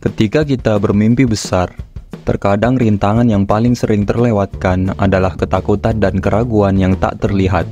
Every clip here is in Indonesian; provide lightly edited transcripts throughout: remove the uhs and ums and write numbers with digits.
Ketika kita bermimpi besar, terkadang rintangan yang paling sering terlewatkan adalah ketakutan dan keraguan yang tak terlihat.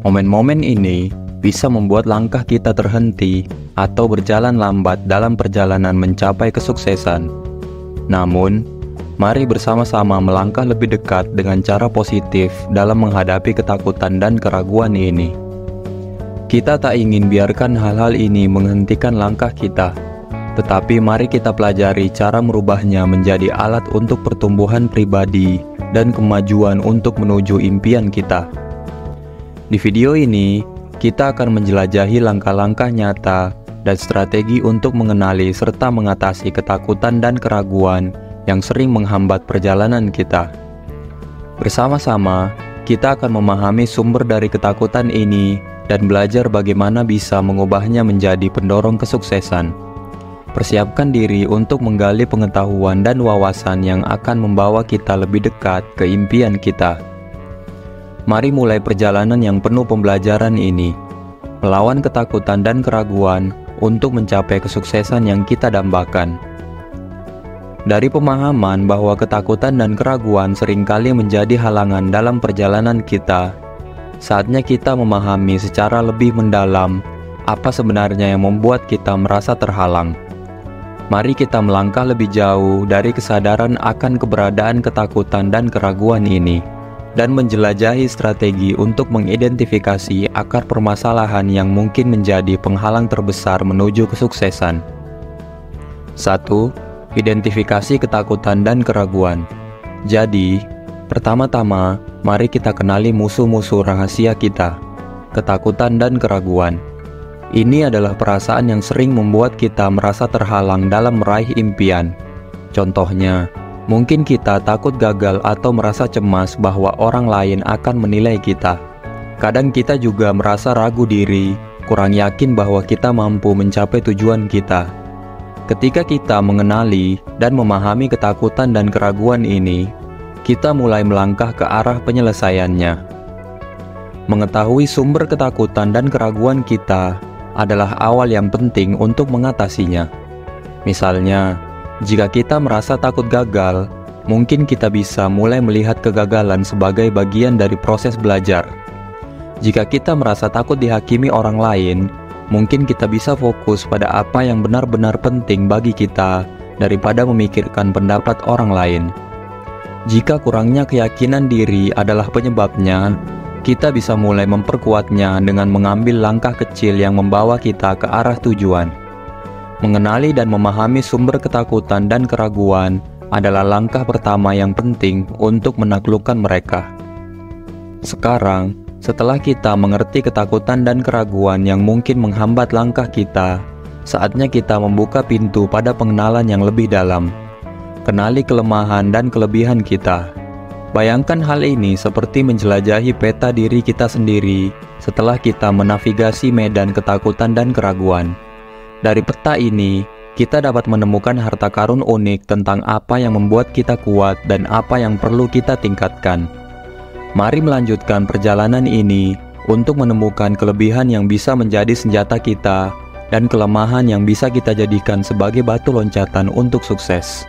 Momen-momen ini bisa membuat langkah kita terhenti atau berjalan lambat dalam perjalanan mencapai kesuksesan. Namun, mari bersama-sama melangkah lebih dekat dengan cara positif dalam menghadapi ketakutan dan keraguan ini. Kita tak ingin biarkan hal-hal ini menghentikan langkah kita, tetapi mari kita pelajari cara merubahnya menjadi alat untuk pertumbuhan pribadi dan kemajuan untuk menuju impian kita. Di video ini, kita akan menjelajahi langkah-langkah nyata dan strategi untuk mengenali serta mengatasi ketakutan dan keraguan yang sering menghambat perjalanan kita. Bersama-sama, kita akan memahami sumber dari ketakutan ini dan belajar bagaimana bisa mengubahnya menjadi pendorong kesuksesan. Persiapkan diri untuk menggali pengetahuan dan wawasan yang akan membawa kita lebih dekat ke impian kita. Mari mulai perjalanan yang penuh pembelajaran ini, melawan ketakutan dan keraguan untuk mencapai kesuksesan yang kita dambakan. Dari pemahaman bahwa ketakutan dan keraguan seringkali menjadi halangan dalam perjalanan kita, saatnya kita memahami secara lebih mendalam apa sebenarnya yang membuat kita merasa terhalang. Mari kita melangkah lebih jauh dari kesadaran akan keberadaan ketakutan dan keraguan ini, dan menjelajahi strategi untuk mengidentifikasi akar permasalahan yang mungkin menjadi penghalang terbesar menuju kesuksesan. 1. Identifikasi ketakutan dan keraguan. Jadi, pertama-tama, mari kita kenali musuh-musuh rahasia kita, ketakutan dan keraguan. Ini adalah perasaan yang sering membuat kita merasa terhalang dalam meraih impian. Contohnya, mungkin kita takut gagal atau merasa cemas bahwa orang lain akan menilai kita. Kadang kita juga merasa ragu diri, kurang yakin bahwa kita mampu mencapai tujuan kita. Ketika kita mengenali dan memahami ketakutan dan keraguan ini, kita mulai melangkah ke arah penyelesaiannya. Mengetahui sumber ketakutan dan keraguan kita adalah awal yang penting untuk mengatasinya. Misalnya, jika kita merasa takut gagal, mungkin kita bisa mulai melihat kegagalan sebagai bagian dari proses belajar. Jika kita merasa takut dihakimi orang lain, mungkin kita bisa fokus pada apa yang benar-benar penting bagi kita daripada memikirkan pendapat orang lain. Jika kurangnya keyakinan diri adalah penyebabnya, kita bisa mulai memperkuatnya dengan mengambil langkah kecil yang membawa kita ke arah tujuan. Mengenali dan memahami sumber ketakutan dan keraguan adalah langkah pertama yang penting untuk menaklukkan mereka. Sekarang, setelah kita mengerti ketakutan dan keraguan yang mungkin menghambat langkah kita, saatnya kita membuka pintu pada pengenalan yang lebih dalam. Kenali kelemahan dan kelebihan kita. Bayangkan hal ini seperti menjelajahi peta diri kita sendiri setelah kita menavigasi medan ketakutan dan keraguan. Dari peta ini, kita dapat menemukan harta karun unik tentang apa yang membuat kita kuat dan apa yang perlu kita tingkatkan. Mari melanjutkan perjalanan ini untuk menemukan kelebihan yang bisa menjadi senjata kita dan kelemahan yang bisa kita jadikan sebagai batu loncatan untuk sukses.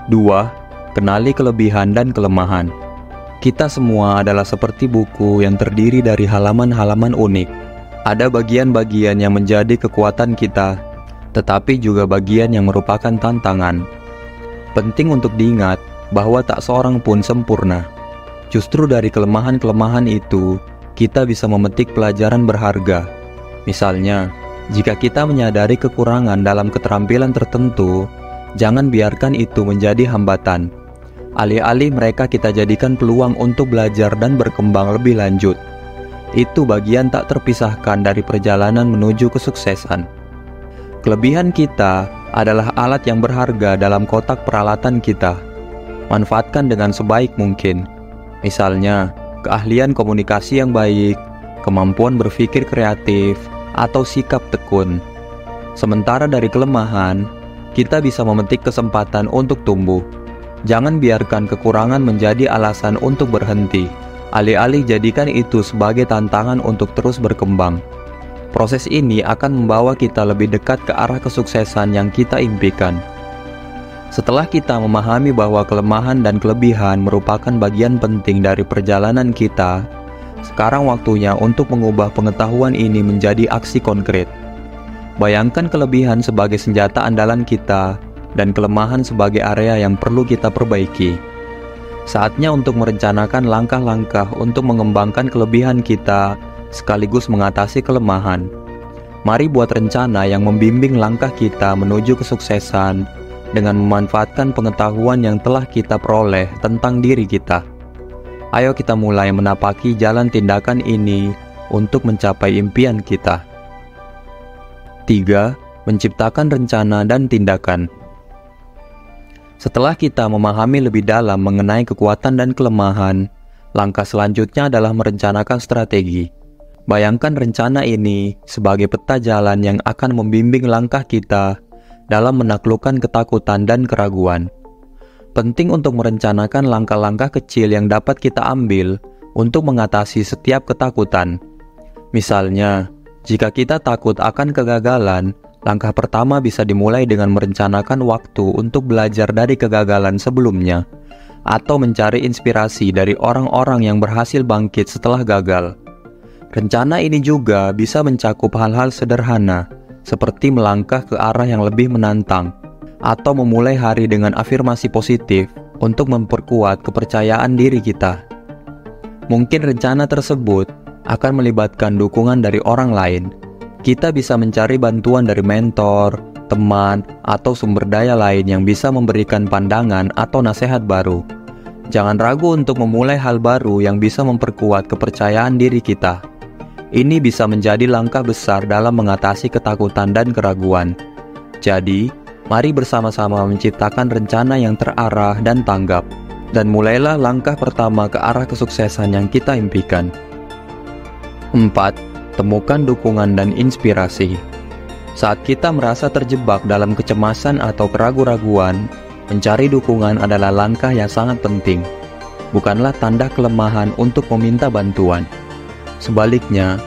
2. Kenali kelebihan dan kelemahan. Kita semua adalah seperti buku yang terdiri dari halaman-halaman unik. Ada bagian-bagian yang menjadi kekuatan kita, tetapi juga bagian yang merupakan tantangan. Penting untuk diingat bahwa tak seorang pun sempurna. Justru dari kelemahan-kelemahan itu, kita bisa memetik pelajaran berharga. Misalnya, jika kita menyadari kekurangan dalam keterampilan tertentu, jangan biarkan itu menjadi hambatan. Alih-alih mereka kita jadikan peluang untuk belajar dan berkembang lebih lanjut. Itu bagian tak terpisahkan dari perjalanan menuju kesuksesan. Kelebihan kita adalah alat yang berharga dalam kotak peralatan kita. Manfaatkan dengan sebaik mungkin. Misalnya, keahlian komunikasi yang baik, kemampuan berpikir kreatif, atau sikap tekun. Sementara dari kelemahan, kita bisa memetik kesempatan untuk tumbuh. Jangan biarkan kekurangan menjadi alasan untuk berhenti. Alih-alih jadikan itu sebagai tantangan untuk terus berkembang. Proses ini akan membawa kita lebih dekat ke arah kesuksesan yang kita impikan. Setelah kita memahami bahwa kelemahan dan kelebihan merupakan bagian penting dari perjalanan kita, sekarang waktunya untuk mengubah pengetahuan ini menjadi aksi konkret. Bayangkan kelebihan sebagai senjata andalan kita dan kelemahan sebagai area yang perlu kita perbaiki. Saatnya untuk merencanakan langkah-langkah untuk mengembangkan kelebihan kita sekaligus mengatasi kelemahan. Mari buat rencana yang membimbing langkah kita menuju kesuksesan dengan memanfaatkan pengetahuan yang telah kita peroleh tentang diri kita. Ayo kita mulai menapaki jalan tindakan ini untuk mencapai impian kita. 3. Menciptakan rencana dan tindakan. Setelah kita memahami lebih dalam mengenai kekuatan dan kelemahan, langkah selanjutnya adalah merencanakan strategi. Bayangkan rencana ini sebagai peta jalan yang akan membimbing langkah kita dalam menaklukkan ketakutan dan keraguan. Penting untuk merencanakan langkah-langkah kecil yang dapat kita ambil untuk mengatasi setiap ketakutan. Misalnya, jika kita takut akan kegagalan, langkah pertama bisa dimulai dengan merencanakan waktu untuk belajar dari kegagalan sebelumnya, atau mencari inspirasi dari orang-orang yang berhasil bangkit setelah gagal. Rencana ini juga bisa mencakup hal-hal sederhana, seperti melangkah ke arah yang lebih menantang, atau memulai hari dengan afirmasi positif untuk memperkuat kepercayaan diri kita. Mungkin rencana tersebut akan melibatkan dukungan dari orang lain. Kita bisa mencari bantuan dari mentor, teman, atau sumber daya lain yang bisa memberikan pandangan atau nasihat baru. Jangan ragu untuk memulai hal baru yang bisa memperkuat kepercayaan diri kita. Ini bisa menjadi langkah besar dalam mengatasi ketakutan dan keraguan. Jadi, mari bersama-sama menciptakan rencana yang terarah dan tanggap, dan mulailah langkah pertama ke arah kesuksesan yang kita impikan. 4. Temukan dukungan dan inspirasi. Saat kita merasa terjebak dalam kecemasan atau keraguan-raguan, mencari dukungan adalah langkah yang sangat penting. Bukanlah tanda kelemahan untuk meminta bantuan. Sebaliknya,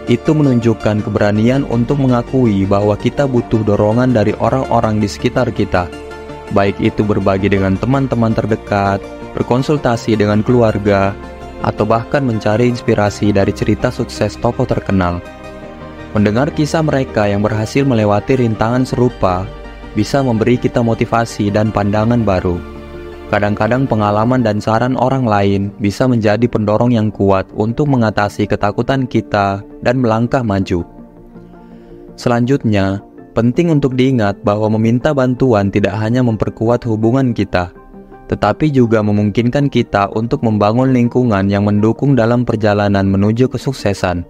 itu menunjukkan keberanian untuk mengakui bahwa kita butuh dorongan dari orang-orang di sekitar kita, baik itu berbagi dengan teman-teman terdekat, berkonsultasi dengan keluarga, atau bahkan mencari inspirasi dari cerita sukses tokoh terkenal. Mendengar kisah mereka yang berhasil melewati rintangan serupa bisa memberi kita motivasi dan pandangan baru. Kadang-kadang pengalaman dan saran orang lain bisa menjadi pendorong yang kuat untuk mengatasi ketakutan kita dan melangkah maju. Selanjutnya, penting untuk diingat bahwa meminta bantuan tidak hanya memperkuat hubungan kita, tetapi juga memungkinkan kita untuk membangun lingkungan yang mendukung dalam perjalanan menuju kesuksesan.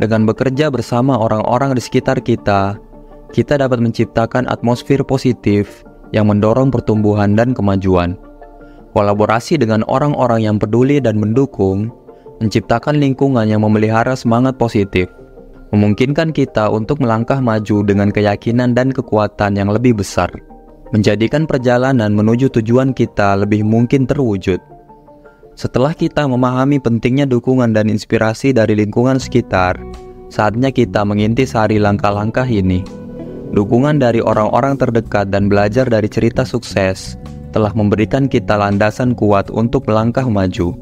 Dengan bekerja bersama orang-orang di sekitar kita, kita dapat menciptakan atmosfer positif yang mendorong pertumbuhan dan kemajuan. Kolaborasi dengan orang-orang yang peduli dan mendukung, menciptakan lingkungan yang memelihara semangat positif, memungkinkan kita untuk melangkah maju dengan keyakinan dan kekuatan yang lebih besar, menjadikan perjalanan menuju tujuan kita lebih mungkin terwujud. Setelah kita memahami pentingnya dukungan dan inspirasi dari lingkungan sekitar, saatnya kita mengintisari langkah-langkah ini. Dukungan dari orang-orang terdekat dan belajar dari cerita sukses telah memberikan kita landasan kuat untuk melangkah maju.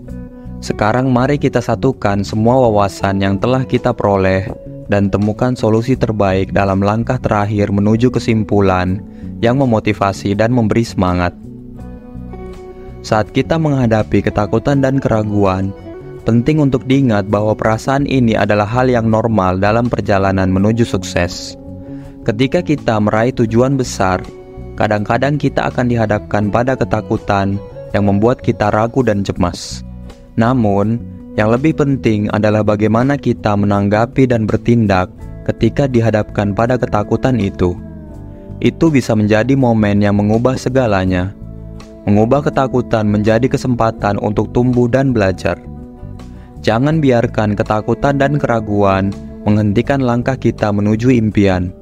Sekarang mari kita satukan semua wawasan yang telah kita peroleh dan temukan solusi terbaik dalam langkah terakhir menuju kesimpulan yang memotivasi dan memberi semangat. Saat kita menghadapi ketakutan dan keraguan, penting untuk diingat bahwa perasaan ini adalah hal yang normal dalam perjalanan menuju sukses. Ketika kita meraih tujuan besar, kadang-kadang kita akan dihadapkan pada ketakutan yang membuat kita ragu dan cemas. Namun, yang lebih penting adalah bagaimana kita menanggapi dan bertindak ketika dihadapkan pada ketakutan itu. Itu bisa menjadi momen yang mengubah segalanya. Mengubah ketakutan menjadi kesempatan untuk tumbuh dan belajar. Jangan biarkan ketakutan dan keraguan menghentikan langkah kita menuju impian.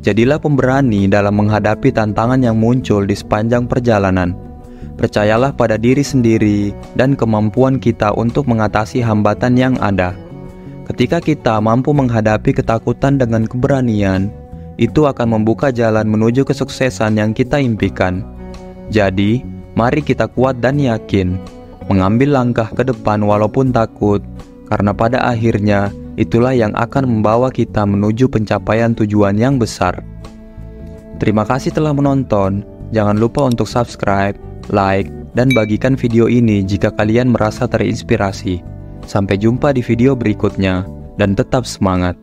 Jadilah pemberani dalam menghadapi tantangan yang muncul di sepanjang perjalanan. Percayalah pada diri sendiri dan kemampuan kita untuk mengatasi hambatan yang ada. Ketika kita mampu menghadapi ketakutan dengan keberanian, itu akan membuka jalan menuju kesuksesan yang kita impikan. Jadi, mari kita kuat dan yakin, mengambil langkah ke depan walaupun takut, karena pada akhirnya itulah yang akan membawa kita menuju pencapaian tujuan yang besar. Terima kasih telah menonton. Jangan lupa untuk subscribe, like, dan bagikan video ini jika kalian merasa terinspirasi. Sampai jumpa di video berikutnya, dan tetap semangat.